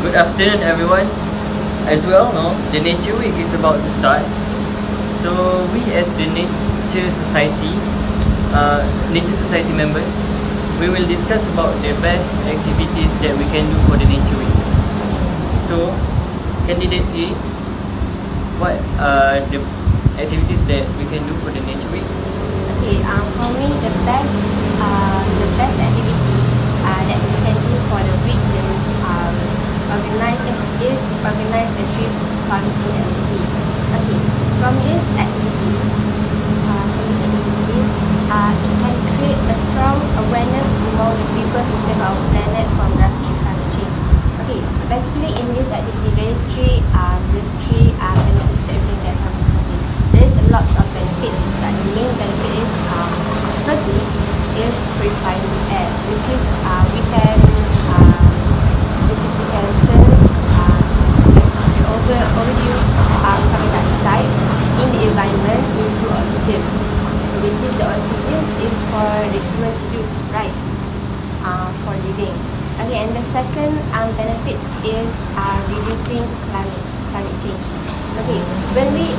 Good afternoon, everyone. As we all know, the Nature Week is about to start. So we as the Nature Society members, we will discuss about the best activities that we can do for the Nature Week. So, candidate A, what are the activities that we can do for the Nature Week? Okay, for me, the best activity that we can do for the week is organize a trip planting activity. Okay, from this activity, it can create a strong awareness among the people to save our planet from drastic climate change. Okay, basically in this activity, there is three benefits that we can get from this. There is a lot of benefits, but the main benefit is firstly is purifying the air, which is we can turn the overuse carbon dioxide in the environment into oxygen, which is the oxygen is for the human to use, right? For living. Okay, and the second benefit is reducing climate change. Okay, when we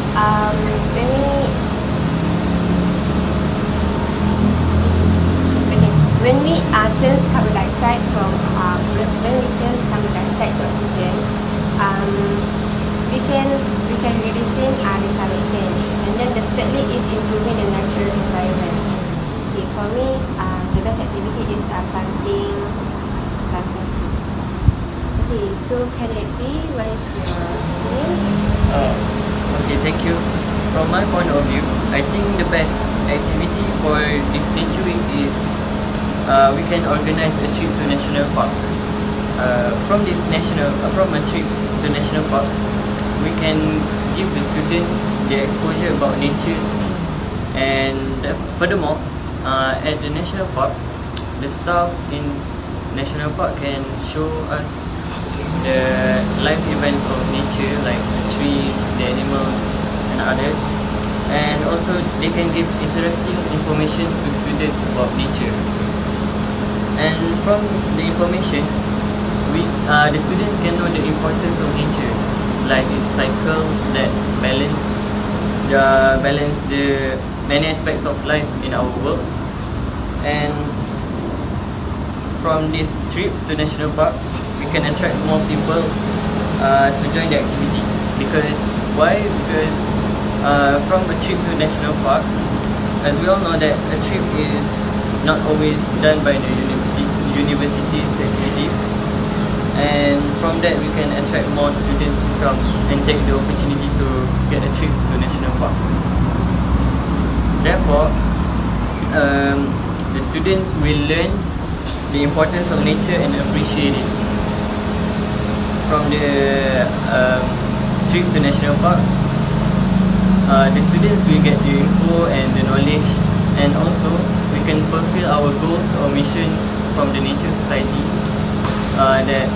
turn carbon dioxide to oxygen, we can reducing the climate change, and then the thirdly is improving the natural environment. Okay, for me, the best activity is planting trees. Okay, so candidate B, what is your opinion? Okay, thank you. From my point of view, I think the best activity for this Nature Week is we can organize a trip to national park. From a trip to national park, we can give the students the exposure about nature, and furthermore, at the national park, the staff in national park can show us the life events of nature, like the trees, the animals, and others. And also, they can give interesting information to students about nature. And from the information, the students can know the importance of nature, like its cycle that balance the many aspects of life in our world. And from this trip to national park, we can attract more people to join the activity. Because from a trip to national park, as we all know that a trip is not always done by the university's activities, and from that we can attract more students to come and take the opportunity to get a trip to national park. Therefore, the students will learn the importance of nature and appreciate it. From the trip to national park, the students will get the info and the knowledge, and also we can fulfill our goals or mission from the Nature Society, that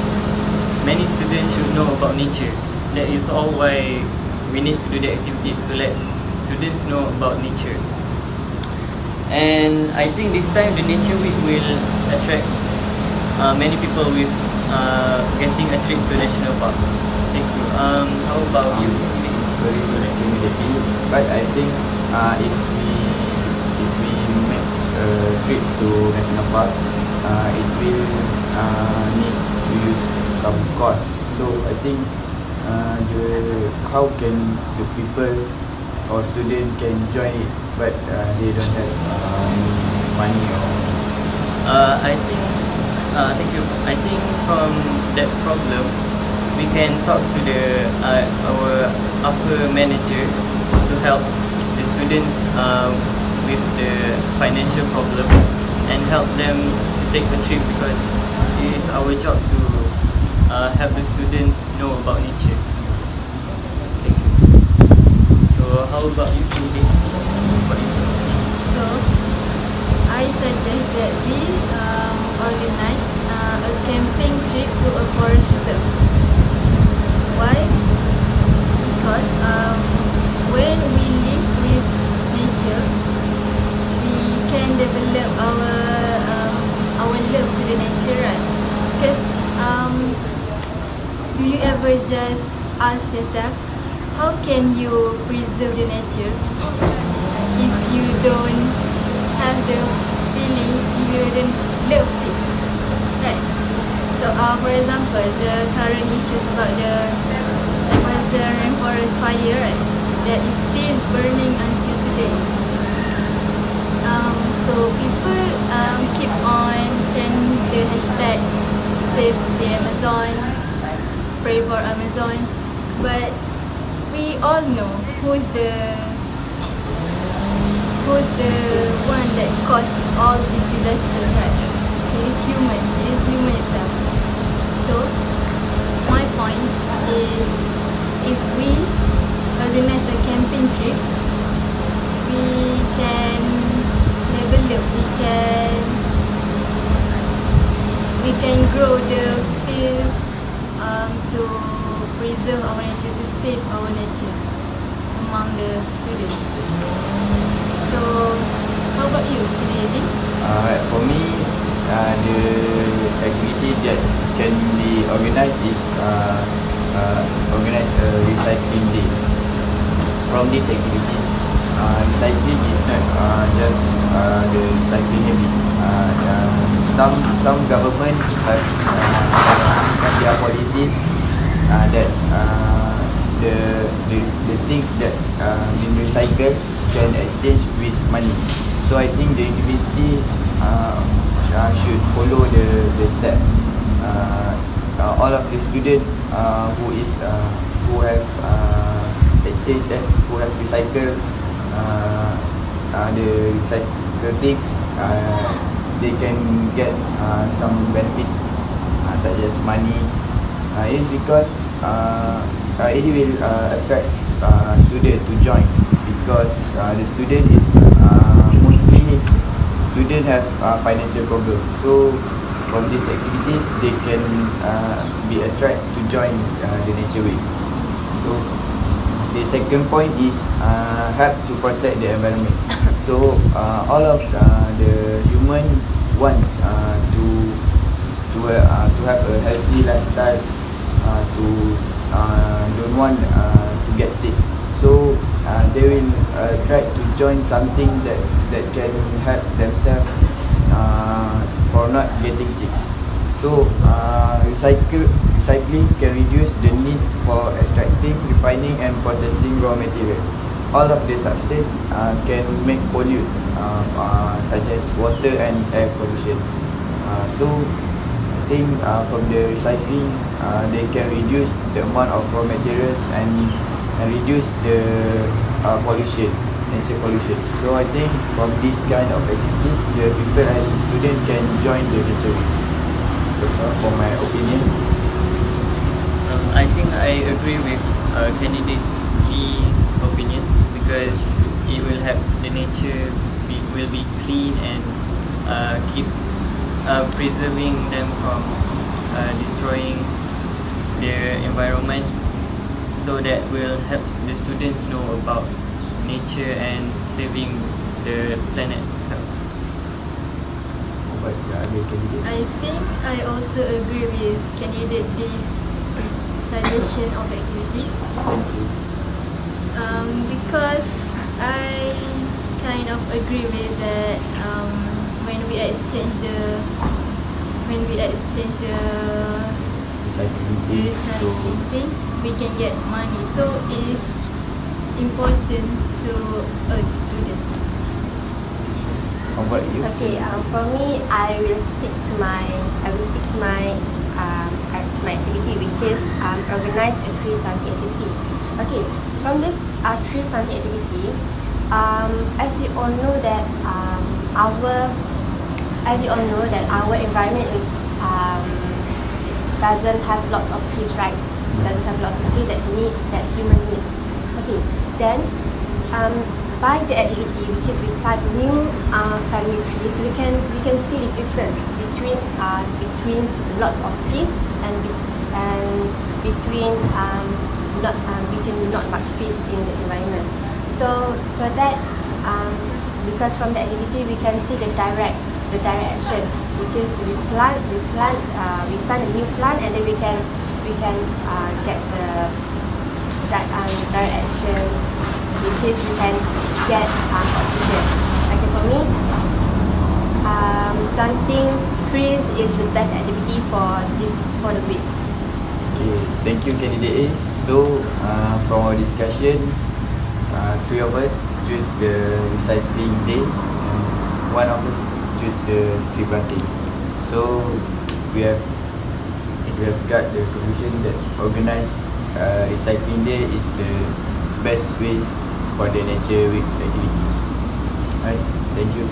many students should know about nature. That is all why we need to do the activities, to let students know about nature. And I think this time the Nature Week will attract many people with getting a trip to national park. Thank you. How about you? Sorry to immediately, but I think if we make a trip to national park, it will need to use some cost. So I think how can the people or student can join it, but they don't have any money or. Thank you. I think from that problem, we can talk to our upper manager to help the students with the financial problem and help them to take the trip, because it is our job to help the students know about nature. Thank you. So how about you, Daisy? What is your opinion? So, I suggest that we organize a camping trip to a forest reserve. Why? Because when we live with nature, we can develop our love to the nature, right? Because do you ever just ask yourself, how can you preserve the nature if you don't have the feeling, you don't love it, right? So, for example, the current issues about the Amazon rainforest fire, right, that is still burning until today. So people keep on trending the hashtag save the Amazon, pray for Amazon, but we all know who's the one that caused all this disaster, right? It is human. It is human itself. So my point is, if we organize a camping trip, we can level up. We can grow the field to preserve our nature, to save our nature among the students. So, how about you, Kennedy? For me, the activity that can be organized is organize a recycling day. From these activities, recycling is not just the recycling habit. Some government have their policies that the things that been recycled can exchange with money. So I think the university should follow the step. All of the students who have exchanged that, who have recycled the recycled things, they can get some benefit such as money. It is because it will attract students to join, because the student is mostly student have financial problems. So from these activities, they can be attracted to join the nature week. So the second point is help to protect the environment. So all of the human want to have a healthy lifestyle, to don't want to get sick. So they will try to join something that can help themselves for not getting sick. So recycling can reduce the need for extracting, refining and processing raw material. All of the substance can make pollute, such as water and air pollution. So I think from the recycling, they can reduce the amount of raw materials and reduce the pollution, nature pollution. So I think from this kind of activities, the people as students can join the nature week. That's all for my opinion. I think I agree with candidates' his opinion, because it will help the nature will be clean and keep preserving them from destroying their environment. So that will help the students know about nature and saving the planet itself. But other candidate? I think I also agree with candidate this suggestion of activity. Thank you. Because I kind of agree with that. When we exchange the recycling things, we can get money. So it is important to us students. How about you? Okay, for me, I will stick to my activity, which is organize a tree planting activity. Okay, from this tree planting activity, as you all know that our environment is doesn't have lots of trees, right? Doesn't have lots of trees that human needs. Okay, then by the activity, which is we plant new trees, we can see the difference between lots of trees and between not much trees in the environment. So that because from the activity we can see the direct action, which is we plant a new plant, and then we can can get the direct action, which is you can get oxygen. Okay, for me, planting trees is the best activity for the week. Okay, thank you candidate A. So from our discussion, three of us choose the recycling day and one of us choose the tree planting. So we have got the conclusion that organized recycling day is the best way for the nature week activities. Right, thank you.